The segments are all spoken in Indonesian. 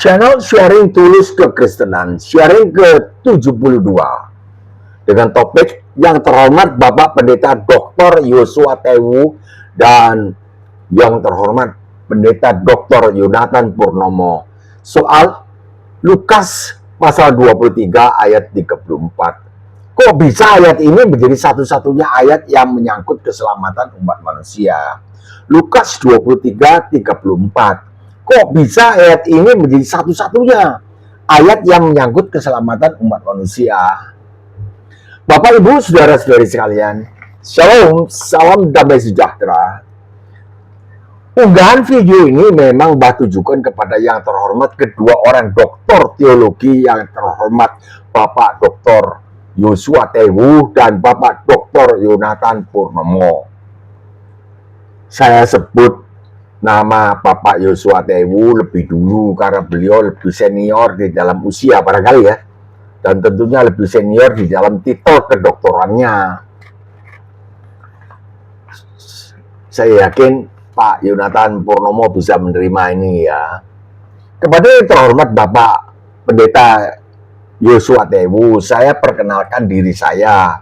channel sharing tulus kekristenan, sharing ke-72 dengan topik yang terhormat Bapak Pendeta Dr. Yosua Tewu dan yang terhormat Pendeta Dr. Yonatan Purnomo soal Lukas pasal 23 ayat 34. Kok bisa ayat ini menjadi satu-satunya ayat yang menyangkut keselamatan umat manusia? Lukas 23:34. Kok bisa ayat ini menjadi satu-satunya ayat yang menyangkut keselamatan umat manusia? Bapak, Ibu, saudara-saudari sekalian, Shalom, salam damai sejahtera. Unggahan video ini memang tujukan kepada yang terhormat kedua orang doktor teologi yang terhormat, Bapak Dr. Yosua Tewu dan Bapak Dr. Yonatan Purnomo. Saya sebut nama Bapak Yosua Tewu lebih dulu karena beliau lebih senior di dalam usia barangkali ya, dan tentunya lebih senior di dalam titel kedoktorannya. Saya yakin Pak Yonatan Purnomo bisa menerima ini ya. Kepada yang terhormat Bapak Pendeta Yosua Tewu, saya perkenalkan diri saya.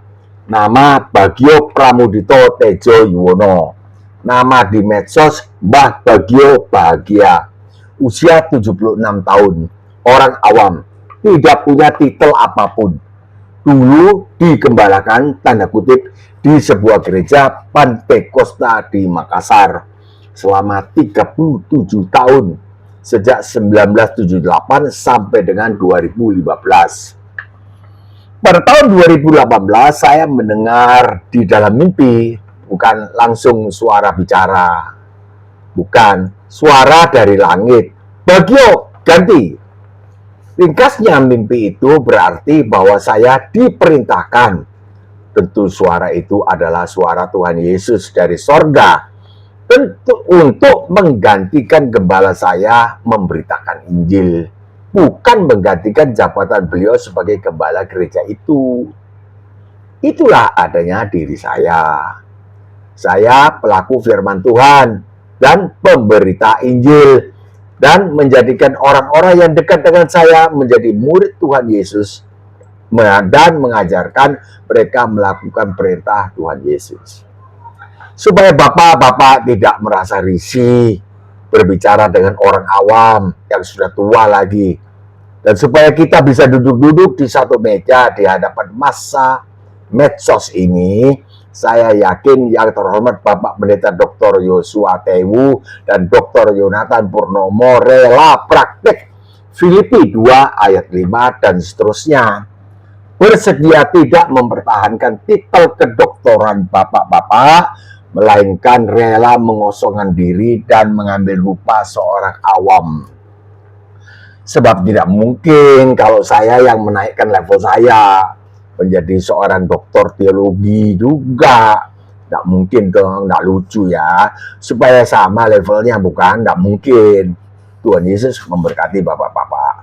Nama Bagio Pramudito Tejo Yuwono. Nama di medsos Mbah Bagio Bahagia. Usia 76 tahun. Orang awam. Tidak punya titel apapun. Dulu digembalakan, tanda kutip, di sebuah gereja Pantekosta di Makassar. Selama 37 tahun. Sejak 1978 sampai dengan 2015. Pada tahun 2018 saya mendengar di dalam mimpi, bukan langsung suara bicara, bukan suara dari langit. Bagio, ganti. Ringkasnya mimpi itu berarti bahwa saya diperintahkan. Tentu suara itu adalah suara Tuhan Yesus dari sorga. Tentu untuk menggantikan gembala saya memberitakan Injil, bukan menggantikan jabatan beliau sebagai gembala gereja itu. Itulah adanya diri saya. Saya pelaku firman Tuhan dan pemberita Injil dan menjadikan orang-orang yang dekat dengan saya menjadi murid Tuhan Yesus dan mengajarkan mereka melakukan perintah Tuhan Yesus. Supaya bapak-bapak tidak merasa risih berbicara dengan orang awam yang sudah tua lagi. Dan supaya kita bisa duduk-duduk di satu meja di hadapan massa medsos ini, saya yakin yang terhormat Bapak Pendeta Dr. Yosua Tewu dan Dr. Yonatan Purnomo rela praktek Filipi 2 ayat 5 dan seterusnya. Bersedia tidak mempertahankan titel kedoktoran bapak-bapak, melainkan rela mengosongkan diri dan mengambil rupa seorang awam. Sebab tidak mungkin kalau saya yang menaikkan level saya menjadi seorang doktor teologi juga. Tidak mungkin dong, tidak lucu ya. Supaya sama levelnya, bukan, tidak mungkin. Tuhan Yesus memberkati bapak-bapak.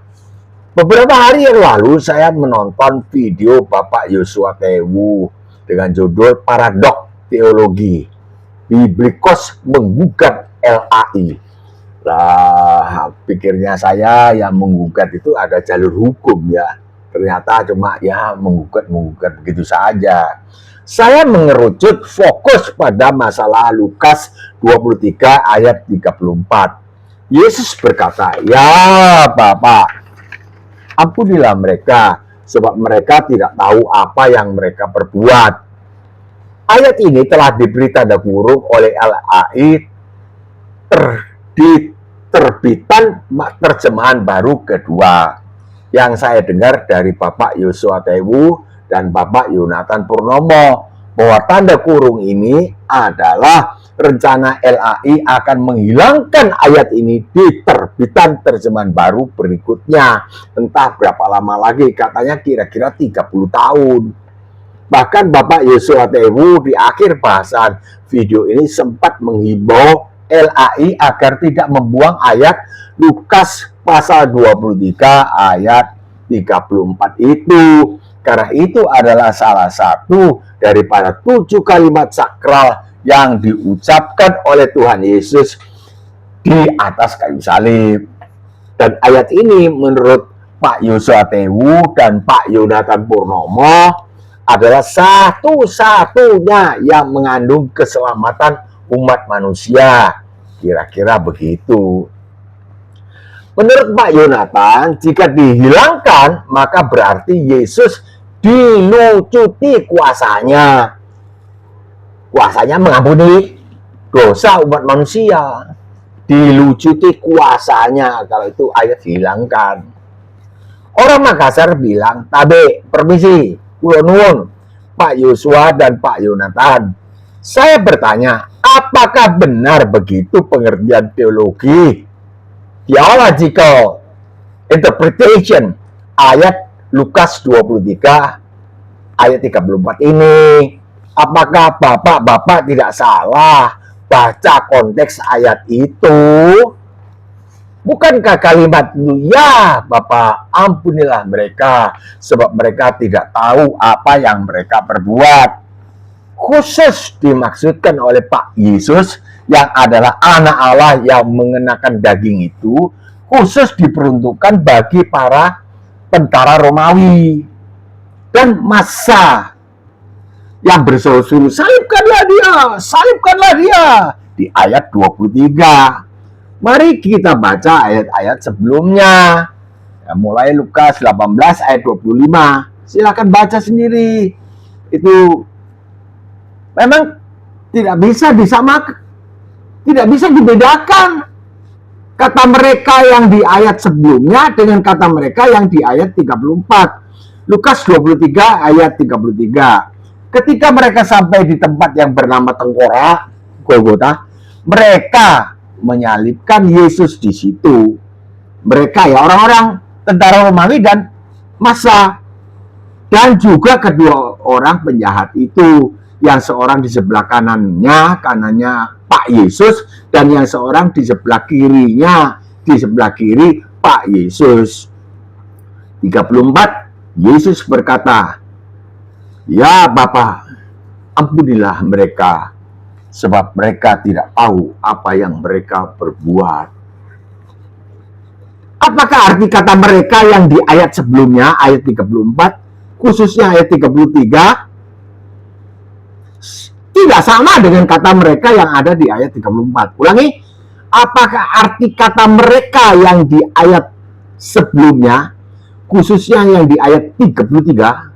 Beberapa hari yang lalu saya menonton video Bapak Yosua Tewu dengan judul Paradok Teologi. Biblikos menggugat LAI. Lah, pikirnya saya yang menggugat itu ada jalur hukum ya. Ternyata cuma ya menggugat begitu saja. Saya mengerucut fokus pada masalah Lukas 23 ayat 34. Yesus berkata, "Ya Bapak, ampunilah mereka, sebab mereka tidak tahu apa yang mereka perbuat." Ayat ini telah diberi tanda kurung oleh LAI di terbitan terjemahan baru kedua yang saya dengar dari Bapak Yosua Tewu dan Bapak Yonatan Purnomo, bahwa tanda kurung ini adalah rencana LAI akan menghilangkan ayat ini di terbitan terjemahan baru berikutnya. Entah berapa lama lagi, katanya kira-kira 30 tahun. Bahkan Bapak Yosua Tewu di akhir bahasan video ini sempat menghimbau LAI agar tidak membuang ayat Lukas pasal 23 ayat 34 itu. Karena itu adalah salah satu daripada 7 kalimat sakral yang diucapkan oleh Tuhan Yesus di atas kayu salib. Dan ayat ini menurut Pak Yosua Tewu dan Pak Yonatan Purnomo adalah satu-satunya yang mengandung keselamatan umat manusia. Kira-kira begitu. Menurut Pak Yonatan, jika dihilangkan, maka berarti Yesus dilucuti kuasanya. Kuasanya mengampuni dosa umat manusia. Dilucuti kuasanya, kalau itu ayat dihilangkan. Orang Makassar bilang, tabe, permisi, kula nuwun, Pak Yosua dan Pak Yonatan. Saya bertanya, apakah benar begitu pengertian teologi, theological interpretation ayat Lukas 23 ayat 34 ini? Apakah Bapak-bapak tidak salah baca konteks ayat itu? Bukankah kalimat itu, ya Bapak, ampunilah mereka, sebab mereka tidak tahu apa yang mereka perbuat, khusus dimaksudkan oleh Pak Yesus yang adalah anak Allah yang mengenakan daging itu, khusus diperuntukkan bagi para tentara Romawi dan massa yang berseru-seru, salibkanlah dia, di ayat 23. Mari kita baca ayat-ayat sebelumnya. Ya, mulai Lukas 18 ayat 25. Silakan baca sendiri. Itu memang tidak bisa disamakan, tidak bisa dibedakan kata mereka yang di ayat sebelumnya dengan kata mereka yang di ayat 34. Lukas 23 ayat 33. Ketika mereka sampai di tempat yang bernama Tengkorak, Golgota, mereka menyalibkan Yesus di situ. Mereka ya orang-orang tentara Romawi dan massa, dan juga kedua orang penjahat itu, yang seorang di sebelah kanannya Pak Yesus, dan yang seorang di sebelah kirinya, di sebelah kiri Pak Yesus. 34, Yesus berkata, ya Bapa, ampunilah mereka, sebab mereka tidak tahu apa yang mereka perbuat. Apakah arti kata mereka yang di ayat sebelumnya, ayat 34, khususnya ayat 33, tidak sama dengan kata mereka yang ada di ayat 34? Ulangi, apakah arti kata mereka yang di ayat sebelumnya, khususnya yang di ayat 33,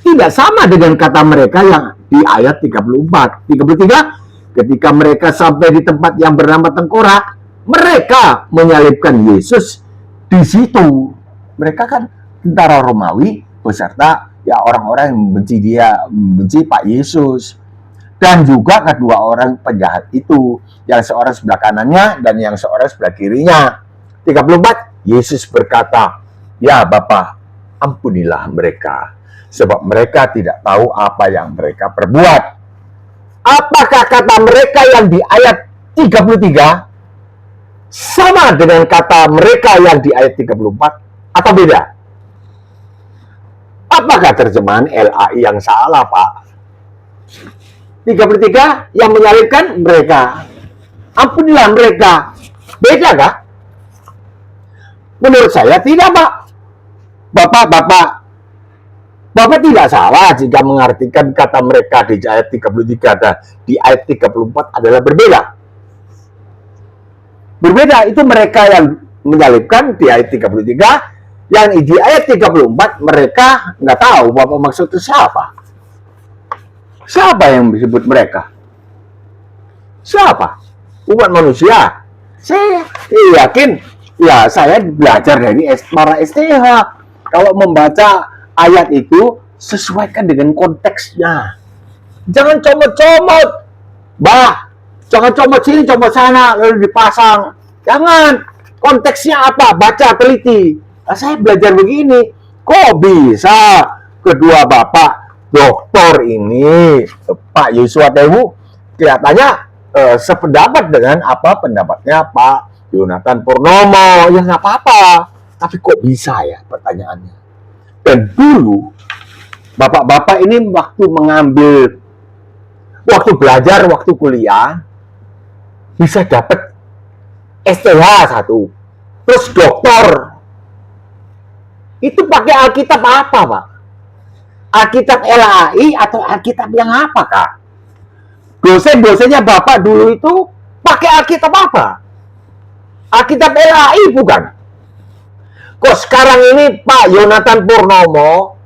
tidak sama dengan kata mereka yang di ayat 34. 33, ketika mereka sampai di tempat yang bernama Tengkorak, mereka menyalibkan Yesus di situ. Mereka kan tentara Romawi beserta ya orang-orang yang membenci Pak Yesus. Dan juga kedua orang penjahat itu, yang seorang sebelah kanannya dan yang seorang sebelah kirinya. 34, Yesus berkata, ya Bapa, ampunilah mereka, sebab mereka tidak tahu apa yang mereka perbuat. Apakah kata mereka yang di ayat 33 sama dengan kata mereka yang di ayat 34 atau beda? Apakah terjemahan LAI yang salah, Pak? 33 yang menyalibkan mereka, ampunilah mereka, beda kah? Menurut saya tidak, Pak. Bapak tidak salah jika mengartikan kata mereka di ayat 33 dan di ayat 34 adalah berbeda. Berbeda itu mereka yang menyalibkan di ayat 33, yang di ayat 34 mereka nggak tahu Bapak maksudnya siapa. Siapa yang disebut mereka? Siapa? Umat manusia. Saya yakin, ya saya belajar dari para STH. Kalau membaca ayat itu, sesuaikan dengan konteksnya. Jangan comot-comot. Jangan comot sini, comot sana, lalu dipasang. Jangan. Konteksnya apa? Baca, teliti. Nah, saya belajar begini. Kok bisa kedua bapak doktor ini, Pak Yosua Tewu, kelihatannya sependapat dengan apa pendapatnya Pak Yonatan Purnomo? Ya nggak apa-apa. Tapi kok bisa ya pertanyaannya? Dan dulu bapak-bapak ini waktu belajar, waktu kuliah, bisa dapat STH 1, Terus doktor. Itu pakai Alkitab apa, Pak? Alkitab LAI atau Alkitab yang apa, Kak? Dosen-dosennya Bapak dulu itu pakai Alkitab apa? Alkitab LAI bukan? Kok sekarang ini Pak Yonatan Purnomo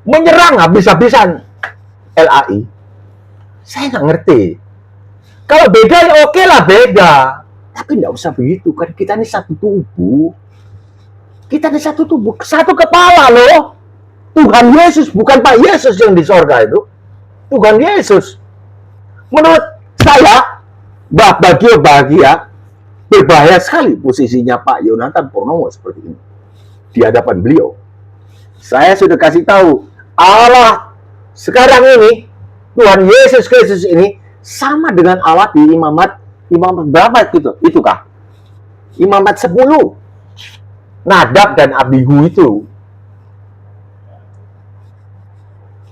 menyerang habis-habisan LAI? Saya nggak ngerti. Kalau beda ya oke lah beda. Tapi nggak usah begitu kan, kita ini satu tubuh. Kita ini satu tubuh, satu kepala loh. Tuhan Yesus, bukan Pak Yesus yang di sorga itu. Tuhan Yesus. Menurut saya, bahagia, berbahaya sekali posisinya Pak Yonatan Purnomo seperti ini. Di hadapan beliau. Saya sudah kasih tahu, Allah sekarang ini, Tuhan Yesus Kristus ini, sama dengan Allah di imamat berapa gitu? Itu kah? Imamat 10. Nadab dan Abihu itu.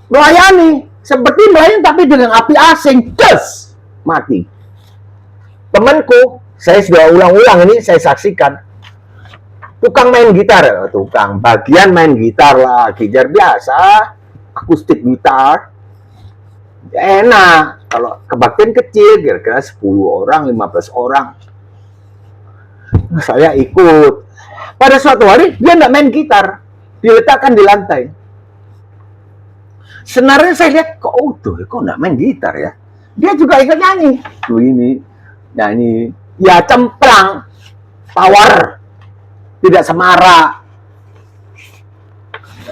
Melayani. Seperti melayani tapi dengan api asing. Des! Mati. Temanku, saya sudah ulang-ulang ini saya saksikan. Tukang main gitar. Tukang bagian main gitar lah. Gitar biasa. Akustik gitar. Ya enak. Kalau kebaktian kecil, kira-kira 10 orang, 15 orang. Saya ikut. Pada suatu hari, dia nggak main gitar. Diletakkan di lantai. Senarnya saya lihat, kok nggak main gitar ya? Dia juga ikut nyanyi. Tuh ini, nyanyi. Ya cemplang. Tawar. Tidak semarak.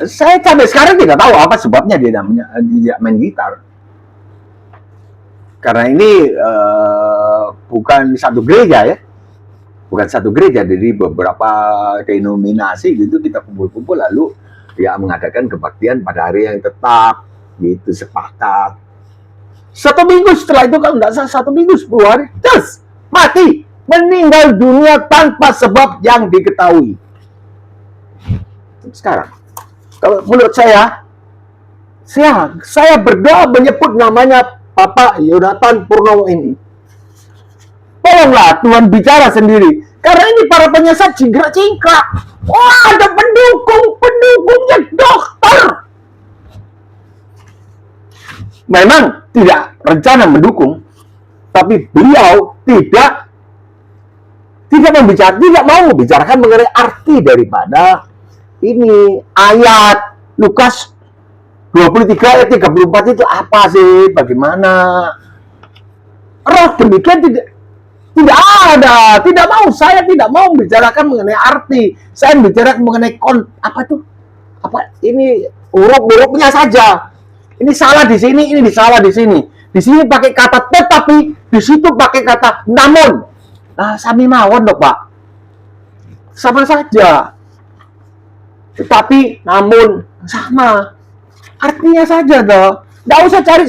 Saya sampai sekarang tidak tahu apa sebabnya dia main gitar. Karena ini bukan satu gereja ya, bukan satu gereja, jadi beberapa denominasi gitu kita kumpul-kumpul lalu dia mengadakan kebaktian pada hari yang tetap, gitu sepakat. 1 minggu setelah itu kalau tidak salah 1 minggu 10 hari, terus mati, meninggal dunia tanpa sebab yang diketahui. Sekarang, kalau menurut saya berdoa menyebut namanya Bapak Yonatan Purnomo ini. Tolonglah Tuhan bicara sendiri. Karena ini para penyesat cingkrak-cingkrak. Wah, ada pendukungnya dokter. Memang tidak rencana mendukung, tapi beliau tidak mau membicarakan mengenai arti daripada ini ayat Lukas 23 ayat 34 itu apa sih? Bagaimana? Roh demikian tidak ada. Saya tidak mau membicarakan mengenai arti. Saya membicarakan mengenai ini huruf-hurufnya saja. Ini salah di sini, ini salah di sini. Di sini pakai kata tetapi, di situ pakai kata namun. Nah, sami mawon dong, Pak. Sama saja. Tetapi, namun, sama. Artinya saja dong. Nggak usah cari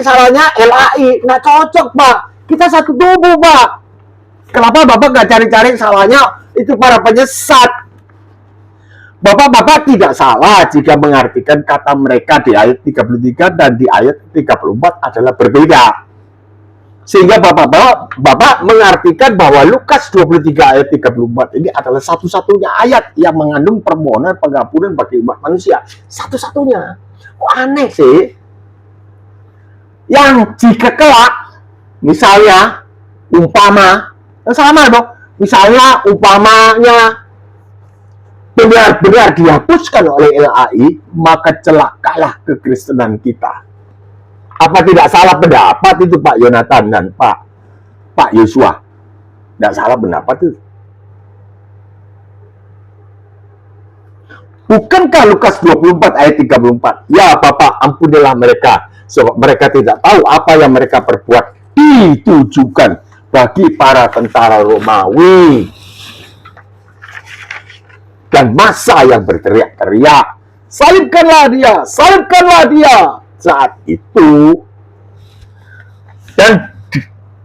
salahnya LAI. Nggak cocok, Pak. Kita satu tubuh, Pak. Kenapa Bapak nggak cari-cari salahnya itu para penyesat? Bapak tidak salah jika mengartikan kata mereka di ayat 33 dan di ayat 34 adalah berbeda. Sehingga Bapak mengartikan bahwa Lukas 23 ayat 34 ini adalah satu-satunya ayat yang mengandung permohonan pengampunan bagi umat manusia. Satu-satunya. Kok aneh sih? Yang jika kelak, misalnya, sama dong. Misalnya, umpamanya benar-benar dihapuskan oleh LAI, maka celakalah kekristenan kita. Apa tidak salah pendapat itu Pak Yonatan dan Pak Yosua? Tidak salah pendapat itu. Bukankah Lukas 24 ayat 34? Ya Bapak, ampunilah mereka, sebab mereka tidak tahu apa yang mereka perbuat. Ditujukan bagi para tentara Romawi. Dan massa yang berteriak-teriak, salibkanlah dia, salibkanlah dia. Saat itu, dan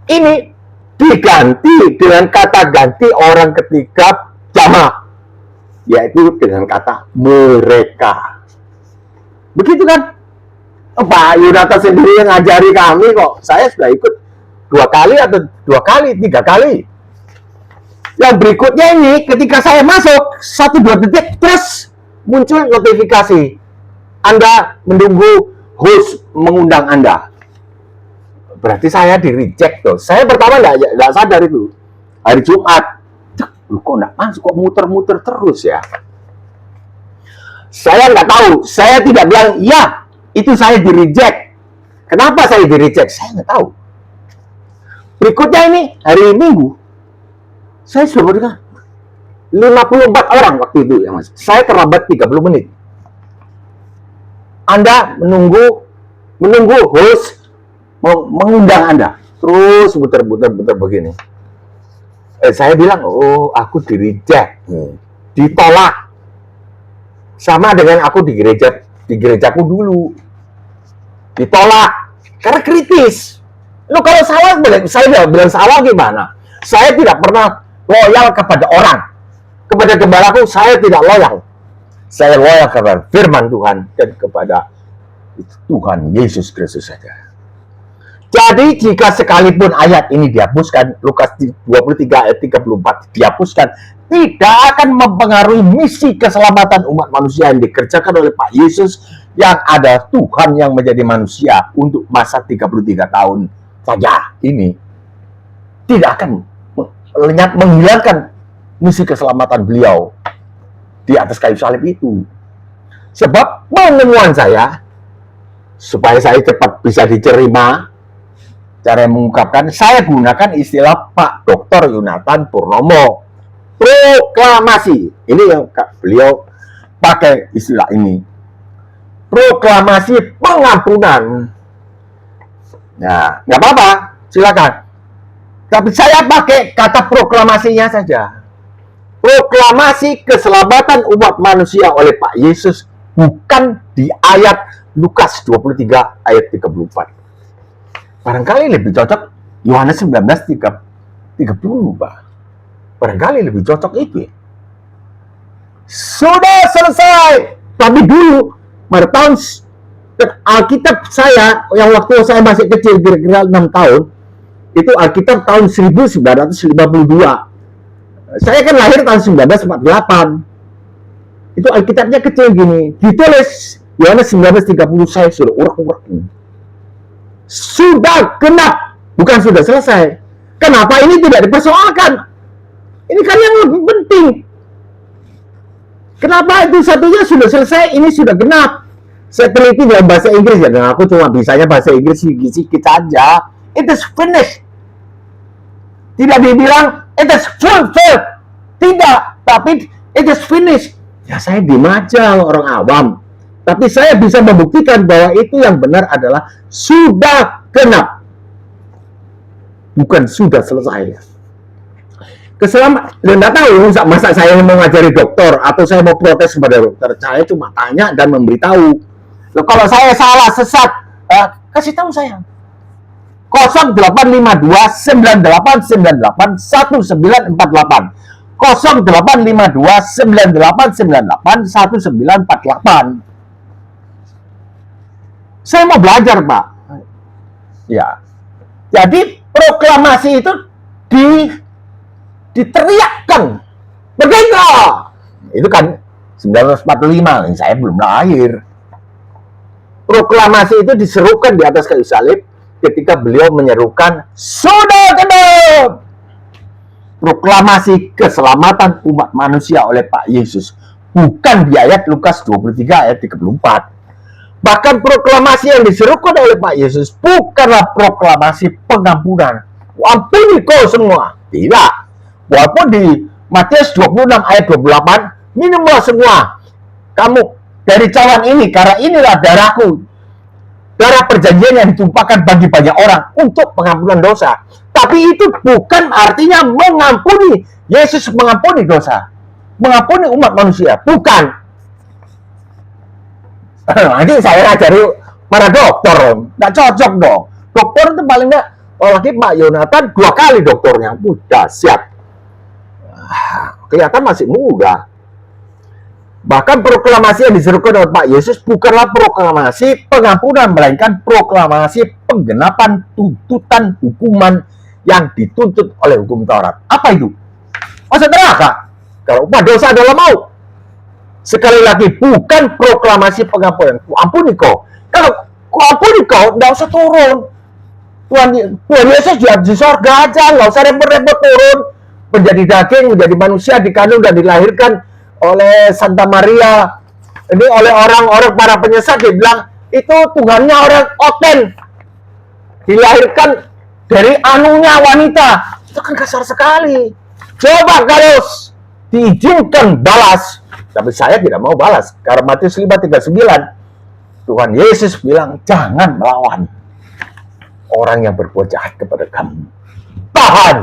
ini diganti dengan kata ganti orang ketiga jamak, yaitu dengan kata mereka. Begitu kan? Pak Yonatan sendiri yang ngajari kami kok. Saya sudah ikut 2 kali atau 3 kali. Yang berikutnya ini, ketika saya masuk 1-2 detik, terus muncul notifikasi. Anda menunggu host mengundang Anda. Berarti saya di-reject tuh. Saya pertama nggak sadar itu. Hari Jumat. Loh, kok nggak masuk, kok muter-muter terus ya? Saya nggak tahu. Saya tidak bilang, ya, itu saya di-reject. Kenapa saya di-reject? Saya nggak tahu. Berikutnya ini, hari Minggu. Saya sudah berikan 54 orang waktu itu ya Mas. Saya terlambat 30 menit. Anda menunggu host mengundang Anda. Terus muter-muter begini. Saya bilang, oh aku di-reject. Ditolak. Sama dengan aku di gerejaku dulu. Ditolak. Karena kritis. Loh kalau salah, saya bilang salah gimana? Saya tidak pernah loyal kepada orang. Kepada gembalaku saya tidak loyal. Saya loyal kepada firman Tuhan dan kepada Tuhan Yesus Kristus saja. Jadi jika sekalipun ayat ini dihapuskan, Lukas 23 ayat 34 dihapuskan, tidak akan mempengaruhi misi keselamatan umat manusia yang dikerjakan oleh Pak Yesus, yang ada Tuhan yang menjadi manusia untuk masa 33 tahun saja ini. Tidak akan menghilangkan misi keselamatan beliau di atas kayu salib itu. Sebab penemuan saya, supaya saya cepat bisa diterima, cara yang mengungkapkan, saya gunakan istilah Pak Dr. Yonatan Purnomo. Proklamasi. Ini yang beliau pakai istilah ini. Proklamasi pengampunan. Nah, nggak apa-apa, silakan. Tapi saya pakai kata proklamasinya saja. Proklamasi keselamatan umat manusia oleh Pak Yesus, bukan di ayat Lukas 23 ayat 34. Barangkali lebih cocok Yohanes 19:30, Pak. Barangkali lebih cocok itu ya. Sudah selesai. Tapi dulu, pada tahun Alkitab saya, yang waktu saya masih kecil, kira-kira 6 tahun, itu Alkitab tahun 1952. Saya kan lahir tahun 1948. Itu Alkitabnya kecil gini. Ditulis Yohanes 19:30, saya sudah urak-urak ini. Sudah genap, bukan sudah selesai. Kenapa ini tidak dipersoalkan? Ini kan yang lebih penting. Kenapa itu satunya sudah selesai, ini sudah genap? Saya teliti dalam bahasa Inggris ya, dan aku cuma bisanya bahasa Inggris sedikit aja. It is finished. Tidak dibilang it is fulfilled. Tidak, tapi it is finished. Ya saya diem aja orang awam. Tapi saya bisa membuktikan bahwa itu yang benar adalah sudah genap. Bukan sudah selesai. Nggak tahu, masa saya mau ngajari dokter atau saya mau protes kepada dokter. Saya cuma tanya dan memberitahu. Loh, kalau saya salah, sesat, kasih tahu saya. 0852 9898 1948. 0852 9898 1948. Saya mau belajar, Pak. Ya. Jadi proklamasi itu diteriakkan. Merdeka! Itu kan 1945, saya belum lahir. Proklamasi itu diserukan di atas kayu salib ketika beliau menyerukan sudah genap. Proklamasi keselamatan umat manusia oleh Pak Yesus, bukan di ayat Lukas 23 ayat 34. Bahkan proklamasi yang diserukan oleh Pak Yesus bukanlah proklamasi pengampunan. Ampuni kau semua. Tidak. Walaupun di Matius 26 ayat 28, minumlah semua kamu dari cawan ini, karena inilah darahku, darah perjanjian yang ditumpahkan bagi banyak orang untuk pengampunan dosa. Tapi itu bukan artinya mengampuni. Yesus mengampuni dosa, mengampuni umat manusia, bukan. Nanti saya ngajari para dokter, nggak cocok dong. Dokter itu paling nggak, apalagi Pak Yonatan 2 kali dokternya, udah siap. Kelihatan masih muda. Bahkan proklamasi yang diserukan oleh Pak Yesus bukanlah proklamasi pengampunan, melainkan proklamasi penggenapan tuntutan hukuman yang dituntut oleh hukum Taurat. Apa itu? masuk neraka. Kalau upah dosa adalah maut. Sekali lagi, bukan proklamasi pengampunan. Ampuni kau. Kalau kau ampuni kau, nggak usah turun. Tuhan Yesus di sorga aja, nggak usah repot-repot turun. Menjadi daging, menjadi manusia, dikandung dan dilahirkan oleh Santa Maria. Ini oleh orang-orang para penyesat, dia bilang, itu Tuhannya orang oten. Dilahirkan dari anunya wanita. Itu kan kasar sekali. Coba kalau diizinkan balas, tapi saya tidak mau balas. Karena Matius 5:39, Tuhan Yesus bilang, jangan melawan orang yang berbuat jahat kepada kamu. Tahan.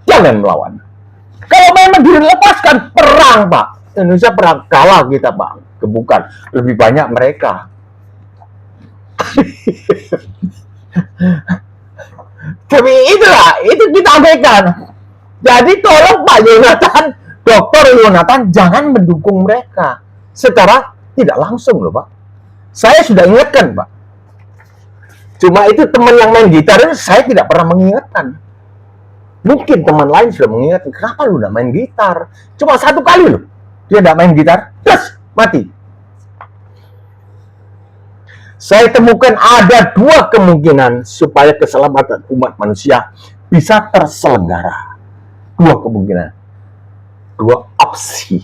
Jangan melawan. Kalau memang dilepaskan, perang, Pak. Indonesia perang, kalah kita, Pak. Bukan, lebih banyak mereka. Tapi itulah, itu kita abaikan. Jadi tolong Pak Yonatan, Dr. Yonatan, jangan mendukung mereka secara tidak langsung loh, Pak. Saya sudah ingatkan, Pak. Cuma itu teman yang main gitar, saya tidak pernah mengingatkan. Mungkin teman lain sudah mengingatkan, kenapa lu tidak main gitar? Cuma satu kali loh, dia tidak main gitar, terus mati. Saya temukan ada dua kemungkinan supaya keselamatan umat manusia bisa terselenggara. Dua kemungkinan. Dua opsi.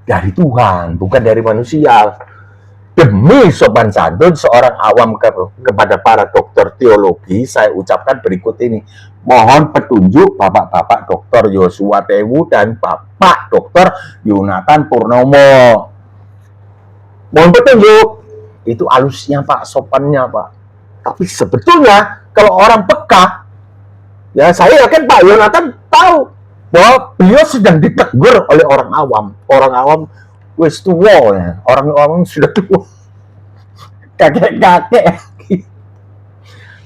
Dari Tuhan, bukan dari manusia. Demi sopan santun seorang awam kepada para dokter teologi, saya ucapkan berikut ini. Mohon petunjuk Bapak-Bapak Dr. Yosua Tewu dan Bapak Dr. Yonatan Purnomo. Mohon petunjuk. Itu alusnya, Pak, sopannya, Pak. Tapi sebetulnya kalau orang peka, ya saya yakin Pak Yonatan tahu bahwa beliau sedang ditegur oleh orang awam. Orang awam wis tua ya, orang sudah tua. Kakek-kakek.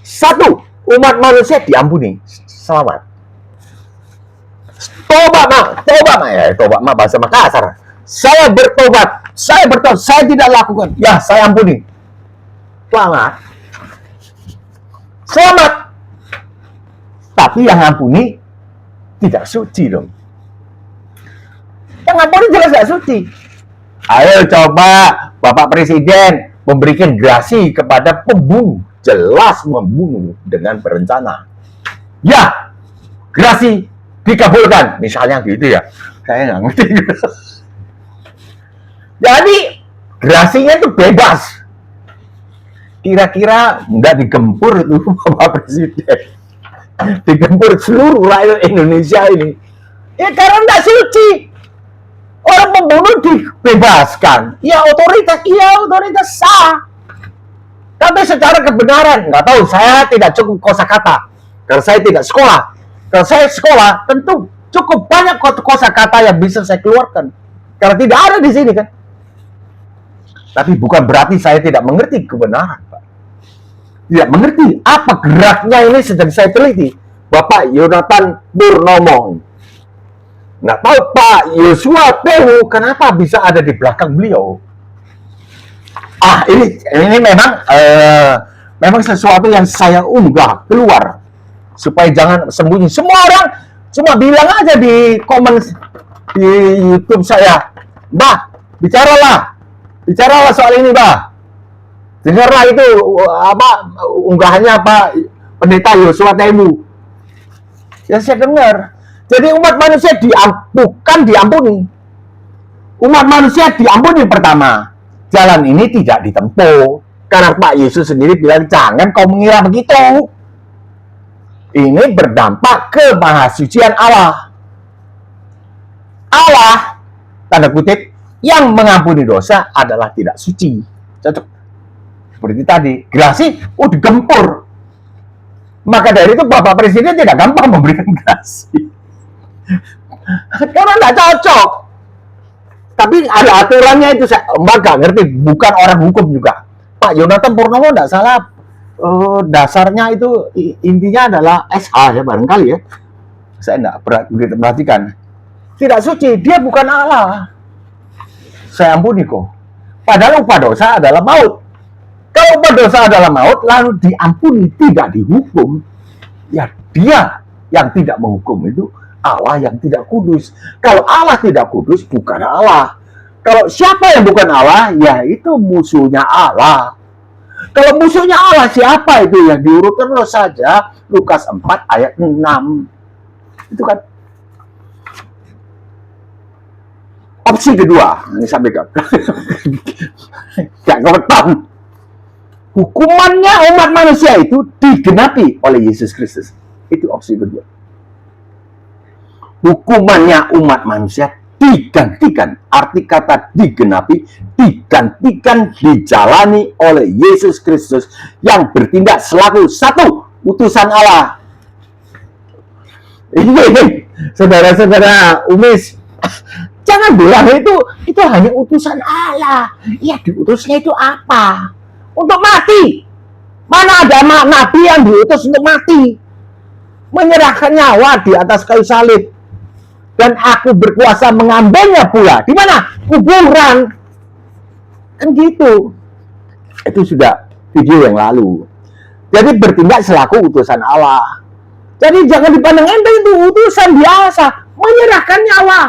Satu, umat manusia diampuni. Selamat. Tobat, Mak ya, tobat Mak bahasa Makassar. Saya bertobat, saya tidak lakukan. Ya, saya ampuni. Selamat. Tapi yang ampuni tidak suci dong. Yang ampuni jelas tidak suci. Ayo coba Bapak Presiden memberikan grasi kepada pembunuh. Jelas membunuh dengan berencana. Ya, grasi dikabulkan. Misalnya gitu ya. Saya nggak ngerti. Jadi, grasinya itu bebas. Kira-kira nggak digempur itu Bapak Presiden. Digempur seluruh rakyat Indonesia ini. Ya karena nggak suci. Orang pembunuh dibebaskan. Ya otoritas sah. Tapi secara kebenaran, nggak tahu, saya tidak cukup kosakata. Karena saya tidak sekolah. Kalau saya sekolah, tentu cukup banyak kosakata yang bisa saya keluarkan. Karena tidak ada di sini kan. Tapi bukan berarti saya tidak mengerti kebenaran, Pak. Tidak mengerti apa geraknya ini sedang saya teliti. Bapak Yonatan Purnomo. Nggak tahu Pak Yosua Tewu kenapa bisa ada di belakang beliau. Ini memang sesuatu yang saya unggah keluar supaya jangan sembunyi. Semua orang cuma bilang aja di komen di YouTube saya, Mbah, bicaralah soal ini, Mbah. Dengarlah itu unggahannya Pak Pendeta Yosua Tewu. Ya saya dengar. Jadi umat manusia bukan diampuni. Umat manusia diampuni pertama. Jalan ini tidak ditempuh. Karena Pak Yesus sendiri bilang, jangan kau mengira begitu. Ini berdampak ke mahasucian Allah. Allah, tanda kutip, yang mengampuni dosa adalah tidak suci. Cocok. Seperti tadi, grasi, digempur. Maka dari itu Bapak Presiden tidak gampang memberikan grasi. Karena nggak cocok. Tapi ada aturannya itu, Mbak nggak ngerti, bukan orang hukum juga. Pak Yonatan Purnomo nggak salah, dasarnya itu intinya adalah SH ya barangkali ya. Saya nggak perhatikan. Tidak suci, dia bukan Allah. Saya ampuni kok. Padahal upah dosa adalah maut. Kalau upah dosa adalah maut, lalu diampuni, tidak dihukum, ya dia yang tidak menghukum itu Allah yang tidak kudus. Kalau Allah tidak kudus, bukan Allah. Kalau siapa yang bukan Allah, ya itu musuhnya Allah. Kalau musuhnya Allah siapa itu? Ya diurut terus saja. Lukas 4 ayat 6. Itu kan. Opsi kedua, ini sampaikan. Gak ketemu. Hukumannya umat manusia itu digenapi oleh Yesus Kristus. Itu opsi kedua. Hukumannya umat manusia digantikan. Arti kata digenapi, digantikan, dijalani oleh Yesus Kristus yang bertindak selaku satu utusan Allah. Ini, saudara-saudara umis, jangan bilang itu hanya utusan Allah. Ya, diutusnya itu apa? Untuk mati. Mana ada nabi yang diutus untuk mati? Menyerahkan nyawa di atas kayu salib. Dan aku berkuasa mengambilnya pula. Di mana? Kuburan. Kan gitu. Itu sudah video yang lalu. Jadi bertindak selaku utusan Allah. Jadi jangan dipandang enteng, itu utusan biasa. Menyerahkan nyawa.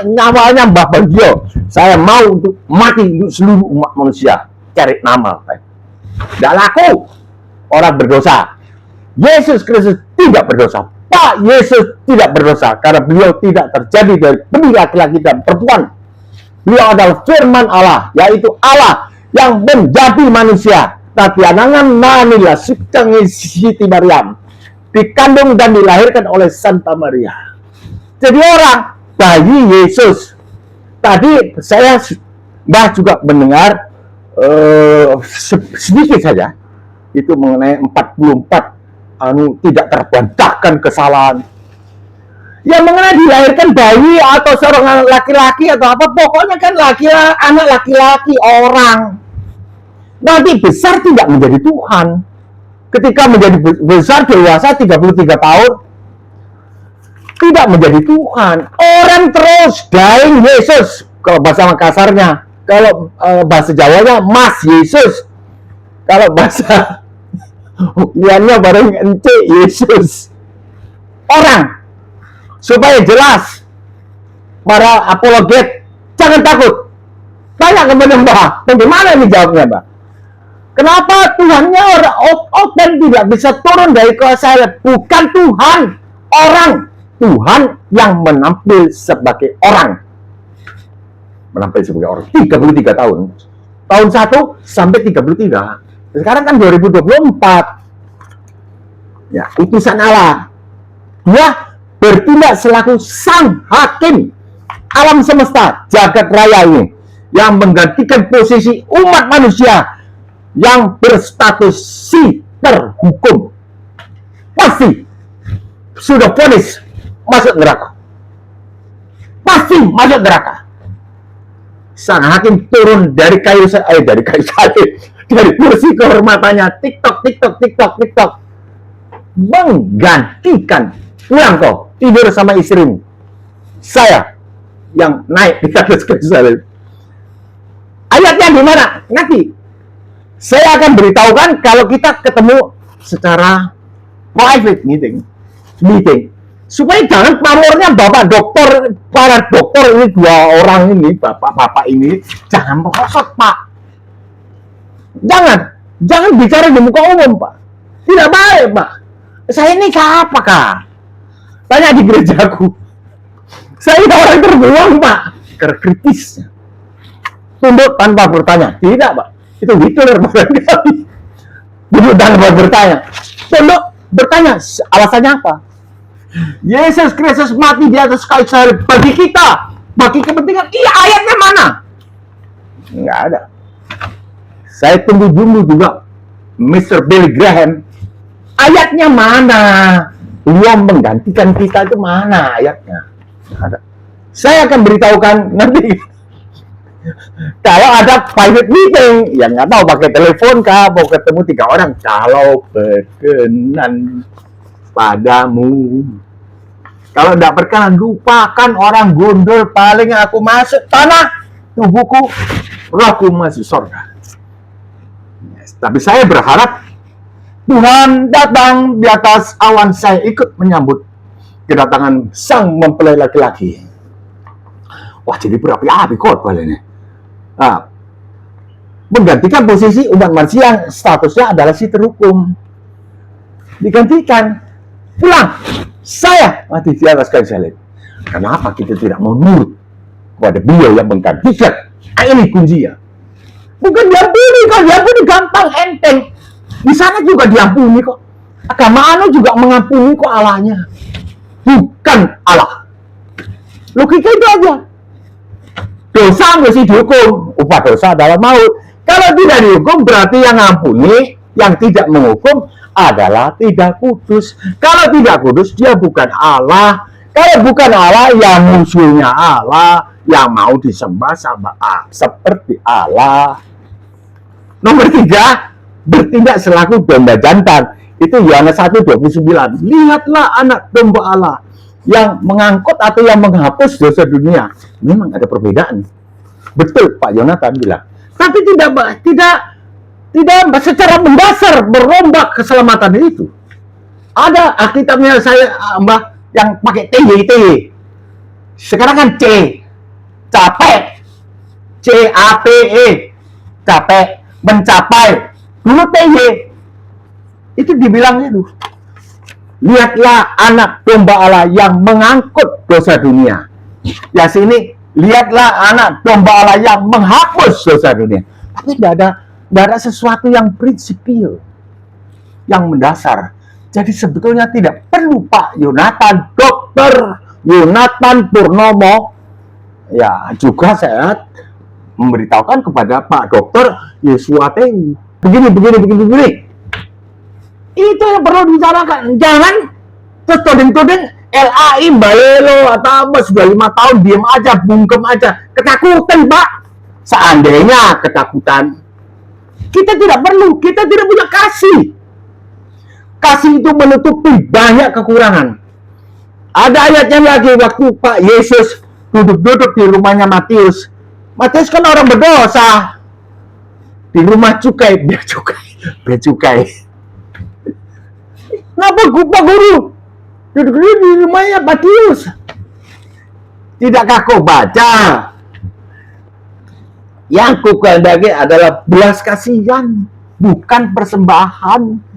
Nyawanya Mbah Bagio. Saya mau untuk mati untuk seluruh umat manusia. Cari nama. Tidak laku. Orang berdosa. Yesus Kristus tidak berdosa. Pak Yesus tidak berdosa. Karena beliau tidak terjadi dari benih laki-laki dan perempuan. Beliau adalah firman Allah. Yaitu Allah yang menjadi manusia. Tatianangan manila sukcangi Siti Maryam. Dikandung dan dilahirkan oleh Santa Maria. Jadi orang bayi Yesus. Tadi saya juga mendengar sedikit saja itu mengenai 44 tidak terbantahkan kesalahan. Yang mengenai dilahirkan bayi atau seorang laki-laki atau apa, pokoknya kan anak laki-laki orang. Nanti besar tidak menjadi Tuhan. Ketika menjadi besar dewasa 33 tahun tidak menjadi Tuhan. Orang terus dying Yesus kalau bahasa Makassarnya. Kalau bahasa Jawanya Mas Yesus. Kalau bahasa liannya bareng ente Yesus. Orang supaya jelas para apologet jangan takut. Tanya kepada Mbak, bagaimana ini jawabnya Mbak? Kenapa Tuhannya orang out dan tidak bisa turun dari kuasa Allah? Bukan Tuhan, orang. Tuhan yang menampil sebagai orang. Menampil sebagai orang 33 tahun. Tahun 1 sampai 33. Sekarang kan 2024. Ya, utusan Allah. Dia bertindak selaku sang hakim alam semesta, jagat raya ini, yang menggantikan posisi umat manusia yang berstatus si terhukum. Pasti sudah vonis masuk neraka. Pasti masuk neraka. Sang hakim turun dari kayu salib, dari kursi kehormatannya, tiktok, menggantikan. Pulang kau, tidur sama istrimu. Saya yang naik di atas kayu salib. Ayatnya di mana? Nanti saya akan beritahukan kalau kita ketemu secara private meeting. Supaya jangan pamornya bapak dokter, para dokter ini, dua orang ini, bapak-bapak ini, jangan merosot Pak. Jangan bicara di muka umum Pak. Tidak baik Pak. Saya ini siapa Kak? Tanya di gerejaku. Saya orang terbuang Pak. Karena kritis. Tunduk tanpa bertanya. Tidak Pak. Itu Hitler barangkali. Tunduk tanpa bertanya. Tunduk bertanya. Alasannya apa? Yesus Kristus mati di atas kayu salib bagi kita, bagi kepentingan. Iya, ayatnya mana? Nggak ada. Saya tunggu dulu juga Mr. Billy Graham. Ayatnya mana? Beliau menggantikan kita itu mana ayatnya? Nggak ada. Saya akan beritahukan nanti. Kalau ada private meeting, yang nggak tahu pakai telepon kah, mau ketemu 3 orang. Kalau berkenan padamu. Kalau tidak berkenan, lupakan orang gondol. Paling aku masuk tanah tubuhku, rohku masuk surga. Yes. Tapi saya berharap Tuhan datang di atas awan, saya ikut menyambut kedatangan sang mempelai laki-laki. Wah, jadi berapi-api khotbah ini. Nah, menggantikan posisi umat manusia yang statusnya adalah si terhukum. Digantikan. Pulang. Saya mati di atas kayu salib. Kenapa kita tidak mau nurut kepada beliau yang menggantikan? Ini kuncinya. Bukan diampuni, kalau diampuni gampang, enteng. Di sana juga diampuni kok. Agama anu juga mengampuni kok Allahnya. Bukan Allah. Logika itu aja. Dosa mesti dihukum. Upah dosa adalah maut. Kalau tidak dihukum berarti yang ngampuni, yang tidak menghukum adalah tidak kudus. Kalau tidak kudus dia bukan Allah. Kalau bukan Allah, yang musuhnya Allah, yang mau disembah sama seperti Allah. Nomor 3, bertindak selaku domba jantan. Itu Yohanes 1:29. Lihatlah anak domba Allah yang mengangkut atau yang menghapus dosa dunia. Memang ada perbedaan. Betul Pak Yonatan bilang. Tapi tidak secara mendasar merombak keselamatan itu. Ada Alkitabnya saya Mbah yang pakai TY. Sekarang kan C. Capek. CAPE. Capek, mencapai. Dulu TY. Itu dibilang itu. Lihatlah anak domba Allah yang mengangkut dosa dunia. Ya sini, lihatlah anak domba Allah yang menghapus dosa dunia. Tapi tidak ada sesuatu yang prinsipil, yang mendasar. Jadi sebetulnya tidak perlu Pak Yonatan, Dokter Yonatan Purnomo, ya juga saya memberitahukan kepada Pak Dokter Yosua Tehu, begini. Itu yang perlu dibicarakan. Jangan terus toding-toding LAI Balelo atau apa sudah 5 tahun diam aja, bungkem aja, ketakutan Pak. Seandainya ketakutan, kita tidak perlu, kita tidak punya kasih. Kasih itu menutupi banyak kekurangan. Ada ayatnya lagi waktu Pak Yesus duduk-duduk di rumahnya Matius. Matius kan orang berdosa. Di rumah bea cukai. Kenapa Pak Guru duduk-duduk di rumahnya Matius? Tidakkah kau baca? Yang ku kehendaki adalah belas kasihan, bukan persembahan.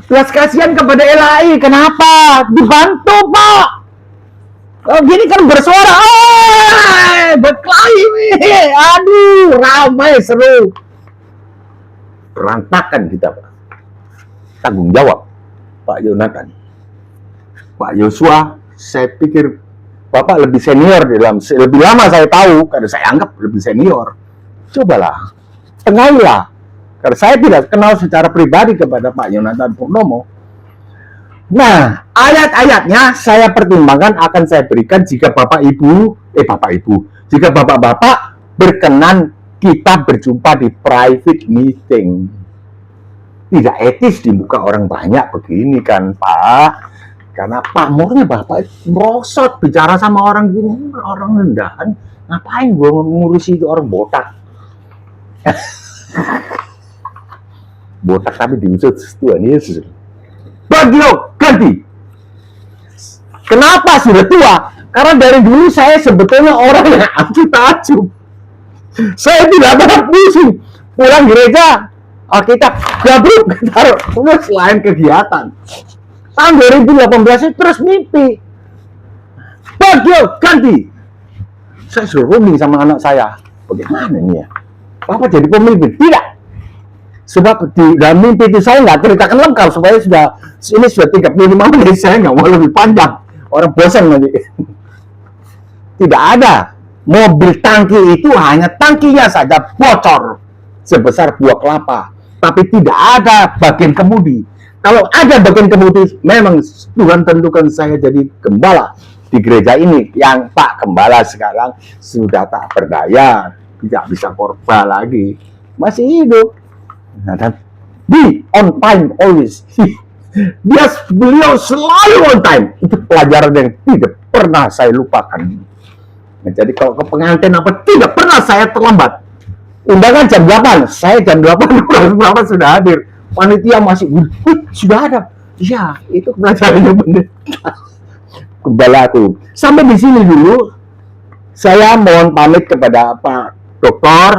Belas kasihan kepada LAI. Kenapa? Dibantu Pak. Kalau gini kan bersuara, berkelahi, aduh, ramai, seru. Berantakan kita Pak. Tanggung jawab Pak Yonatan. Pak Yosua, saya pikir Bapak lebih senior lebih lama saya tahu, karena saya anggap lebih senior. Cobalah, tengahilah. Karena saya tidak kenal secara pribadi kepada Pak Yonatan Purnomo. Nah, ayat-ayatnya saya pertimbangkan akan saya berikan jika jika Bapak-Bapak berkenan kita berjumpa di private meeting. Tidak etis di muka orang banyak begini kan Pak. Karena pamornya Bapak merosot bicara sama orang gini, orang rendahan. Ngapain gue ngurusi itu orang botak? Botak tapi diusut Tuhan Yesus. Bagio, ganti. Kenapa sudah tua? Karena dari dulu saya sebetulnya orang yang acuh-acuh. Saya tidak banyak pusing. Pulang gereja, Alkitab gabruk, taruh terus lain kegiatan. Tahun 2018 terus mimpi. Bagio, ganti. Saya suruh rooming sama anak saya. Bagaimana ini ya? Bapak jadi pemimpin? Tidak. Sebab di dalam mimpi itu saya nggak ceritakan lengkap supaya ini sudah 35 menit, saya nggak mau lebih panjang. Orang bosan nanti. Tidak ada. Mobil tangki itu hanya tangkinya saja bocor sebesar buah kelapa. Tapi tidak ada bagian kemudi. Kalau ada bagian kemudi, memang Tuhan tentukan saya jadi gembala di gereja ini. Yang Pak Gembala sekarang sudah tak berdaya, tidak bisa korban lagi, masih hidup. Nah, dan be on time always. Beliau selalu on time. Itu pelajaran yang tidak pernah saya lupakan. Nah, jadi kalau ke pengantin apa tidak pernah saya terlambat. Undangan jam 8, saya jam 8 sudah hadir. panitia masih, sudah ada. Iya, itu pelajarannya pendeta. Gembalaku. Sampai di sini dulu. Saya mohon pamit kepada Pak Dr.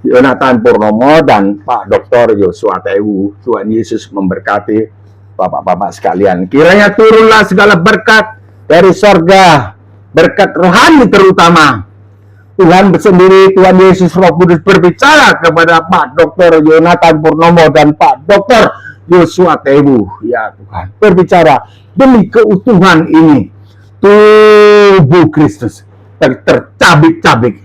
Yonatan Purnomo dan Pak Dr. Yosua Tewu. Tuhan Yesus memberkati Bapak-bapak sekalian. Kiranya turunlah segala berkat dari sorga, berkat rohani terutama. Tuhan bersendiri, Tuhan Yesus Roh Kudus berbicara kepada Pak Dr. Yonatan Purnomo dan Pak Dr. Yosua Tewu. Ya Tuhan, berbicara demi keutuhan ini. Tubuh Kristus tercabik-cabik.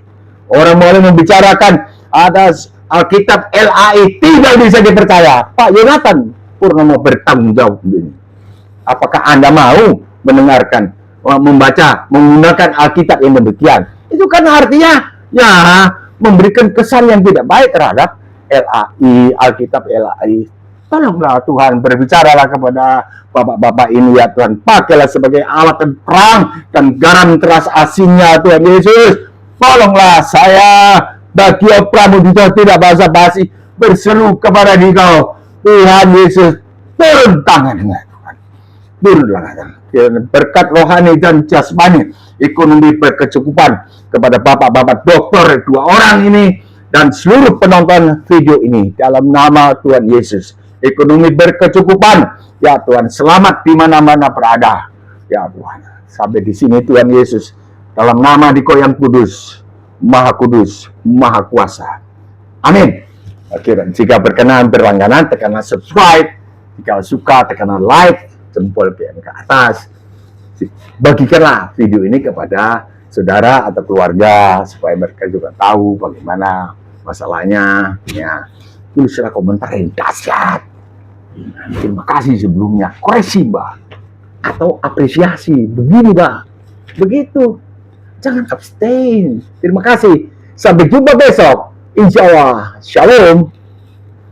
Orang boleh membicarakan atas Alkitab LAI tidak bisa dipercaya. Pak Yonatan Purnomo bertanggung jawab ini. Apakah Anda mau mendengarkan, membaca, menggunakan Alkitab yang demikian? Itu kan artinya ya memberikan kesan yang tidak baik terhadap LAI, Alkitab LAI. Tolonglah Tuhan, berbicaralah kepada bapak-bapak ini ya Tuhan. Pakailah sebagai alat terang dan garam teras asinnya Tuhan Yesus. Tolonglah saya, Bagio Pramudito, tidak basa-basi, berseru kepada Engkau. Tuhan Yesus, turun tangannya Tuhan. Turun tangannya. Berkat rohani dan jasmani, ekonomi berkecukupan kepada bapak-bapak dokter dua orang ini dan seluruh penonton video ini dalam nama Tuhan Yesus. Ekonomi berkecukupan, ya Tuhan, selamat di mana-mana berada, ya Tuhan. Sampai di sini Tuhan Yesus, dalam nama Diko yang kudus, maha kuasa. Amin. Oke, dan jika berkenan berlangganan, tekanlah subscribe. Jika suka, tekanlah like, jempol ke atas. Bagikanlah video ini kepada saudara atau keluarga supaya mereka juga tahu bagaimana masalahnya. Ya, tulislah komentar yang dahsyat. Terima kasih sebelumnya, koreksi Mbak, atau apresiasi, begini Mbak, begitu, jangan abstain. Terima kasih, sampai jumpa besok, insya Allah, shalom.